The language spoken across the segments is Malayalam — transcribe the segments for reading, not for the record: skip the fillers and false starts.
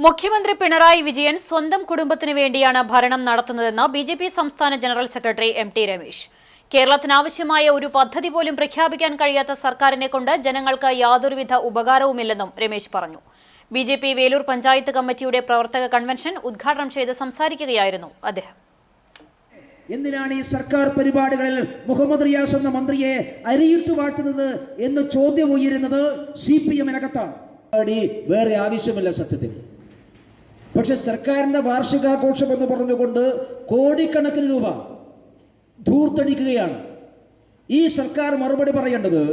മുഖ്യമന്ത്രി പിണറായി വിജയൻ സ്വന്തം കുടുംബത്തിനു വേണ്ടിയാണ് ഭരണം നടത്തുന്നതെന്ന് ബിജെപി സംസ്ഥാന ജനറൽ സെക്രട്ടറി എം.ടി. രമേശ്. കേരളത്തിനാവശ്യമായ ഒരു പദ്ധതി പോലും പ്രഖ്യാപിക്കാൻ കഴിയാത്ത സർക്കാരിനെ കൊണ്ട് ജനങ്ങൾക്ക് യാതൊരുവിധ ഉപകാരവുമില്ലെന്നും രമേശ് പറഞ്ഞു. ബിജെപി വേലൂർ പഞ്ചായത്ത് കമ്മിറ്റിയുടെ പ്രവർത്തക കൺവെൻഷൻ ഉദ്ഘാടനം ചെയ്ത് സംസാരിക്കുകയായിരുന്നു അദ്ദേഹം. എന്തിനാണ് ഈ സർക്കാർ പരിപാടികളിൽ മുഹമ്മദ് റിയാസ് എന്ന മന്ത്രിയെ അരിയിട്ടു വാഴ്ത്തുന്നത് എന്ന് ചോദ്യം ഉയരുന്നത് CPM-നകത്താണ്. വേറെ ആവശ്യമില്ല സത്യത്തിൽ. പക്ഷെ സർക്കാരിന്റെ വാർഷികാഘോഷം എന്ന് പറഞ്ഞുകൊണ്ട് കോടിക്കണക്കിന് രൂപ ധൂർത്തടിക്കുകയാണ്. ഈ സർക്കാർ മറുപടി പറയേണ്ടത്,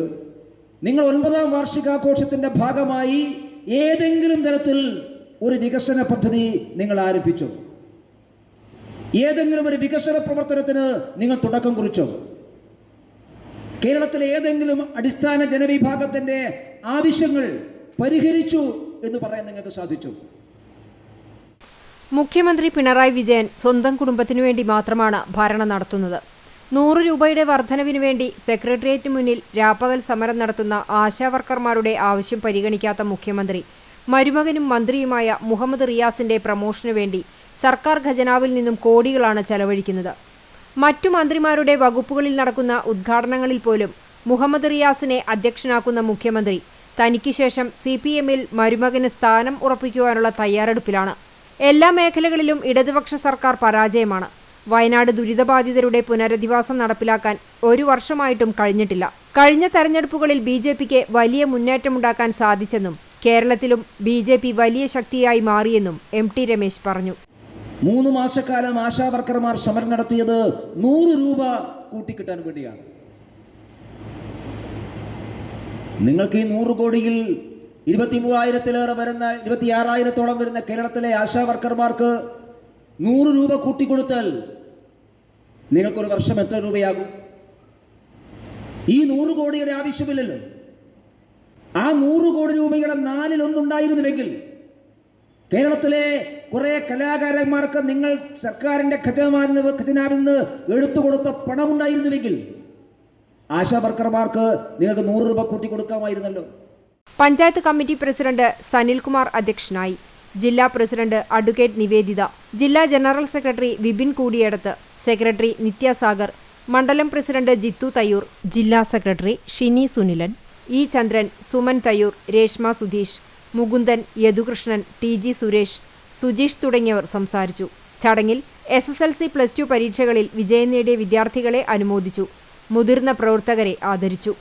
നിങ്ങൾ 9ാം വാർഷികാഘോഷത്തിന്റെ ഭാഗമായി ഏതെങ്കിലും തരത്തിൽ ഒരു വികസന പദ്ധതി നിങ്ങൾ ആരംഭിച്ചോ? ഏതെങ്കിലും ഒരു വികസന പ്രവർത്തനത്തിന് നിങ്ങൾ തുടക്കം കുറിച്ചോ? കേരളത്തിലെ ഏതെങ്കിലും അടിസ്ഥാന ജനവിഭാഗത്തിന്റെ ആവശ്യങ്ങൾ പരിഹരിച്ചു എന്ന് പറയാൻ നിങ്ങൾക്ക് സാധിച്ചു? മുഖ്യമന്ത്രി പിണറായി വിജയൻ സ്വന്തം കുടുംബത്തിനു വേണ്ടി മാത്രമാണ് ഭരണം നടത്തുന്നത്. 100 രൂപയുടെ വർധനവിനു വേണ്ടി സെക്രട്ടേറിയറ്റിന് മുന്നിൽ രാപ്പകൽ സമരം നടത്തുന്ന ആശാവർക്കർമാരുടെ ആവശ്യം പരിഗണിക്കാത്ത മുഖ്യമന്ത്രി മരുമകനും മന്ത്രിയുമായ മുഹമ്മദ് റിയാസിന്റെ പ്രമോഷനു വേണ്ടി സർക്കാർ ഖജനാവിൽ നിന്നും കോടികളാണ് ചെലവഴിക്കുന്നത്. മറ്റു മന്ത്രിമാരുടെ വകുപ്പുകളിൽ നടക്കുന്ന ഉദ്ഘാടനങ്ങളിൽ പോലും മുഹമ്മദ് റിയാസിനെ അധ്യക്ഷനാക്കുന്ന മുഖ്യമന്ത്രി തനിക്ക് ശേഷം CPM-ൽ മരുമകന് സ്ഥാനം ഉറപ്പിക്കുവാനുള്ള തയ്യാറെടുപ്പിലാണ്. എല്ലാ മേഖലകളിലും ഇടതുപക്ഷ സർക്കാർ പരാജയമാണ്. വയനാട് ദുരിതബാധിതരുടെ പുനരധിവാസം നടപ്പിലാക്കാൻ 1 വർഷമായിട്ടും കഴിഞ്ഞിട്ടില്ല. കഴിഞ്ഞ തെരഞ്ഞെടുപ്പുകളിൽ BJPക്ക് വലിയ മുന്നേറ്റമുണ്ടാക്കാൻ സാധിച്ചെന്നും കേരളത്തിലും BJP വലിയ ശക്തിയായി മാറിയെന്നും M.T. രമേശ് പറഞ്ഞു. 3 മാസക്കാലം ആശാവർക്കർമാർ സമരം നടത്തിയത് 100 രൂപ കൂട്ടിക്കിട്ടാൻ വേണ്ടിയാണ്. നിങ്ങൾക്ക് ഈ 100 കോടിയിൽ 23,000-ലേറെ വരുന്ന 26,000-ഓളം വരുന്ന കേരളത്തിലെ ആശാവർക്കർമാർക്ക് 100 രൂപ കൂട്ടിക്കൊടുത്താൽ നിങ്ങൾക്കൊരു വർഷം എത്ര രൂപയാകും? ഈ 100 കോടിയുടെ ആവശ്യമില്ലല്ലോ. ആ 100 കോടി രൂപയുടെ 4-1 ഉണ്ടായിരുന്നുവെങ്കിൽ കേരളത്തിലെ കുറെ കലാകാരന്മാർക്ക് നിങ്ങൾ സർക്കാരിന്റെ ഖജനാവിൽ നിന്ന് എടുത്തുകൊടുത്ത പണമുണ്ടായിരുന്നുവെങ്കിൽ ആശാവർക്കർമാർക്ക് നിങ്ങൾക്ക് 100 രൂപ കൂട്ടിക്കൊടുക്കാമായിരുന്നല്ലോ. പഞ്ചായത്ത് കമ്മിറ്റി പ്രസിഡന്റ് സനിൽകുമാർ അധ്യക്ഷനായി. ജില്ലാ പ്രസിഡന്റ് അഡ്വക്കേറ്റ് നിവേദിത, ജില്ലാ general secretary Vipin കൂടിയടത്ത്, secretary Nithyasagar, മണ്ഡലം പ്രസിഡന്റ് ജിത്തു തയ്യൂർ, ജില്ലാ സെക്രട്ടറി ഷിനി സുനിലൻ, ഇ ചന്ദ്രൻ, സുമൻ തയ്യൂർ, രേഷ്മ സുധീഷ്, മുകുന്ദൻ, യദുകൃഷ്ണൻ, TG സുരേഷ്, സുജീഷ് തുടങ്ങിയവർ സംസാരിച്ചു. ചടങ്ങിൽ SSLC+2 പരീക്ഷകളിൽ വിജയം നേടിയ വിദ്യാർത്ഥികളെ അനുമോദിച്ചു. മുതിർന്ന പ്രവർത്തകരെ ആദരിച്ചു.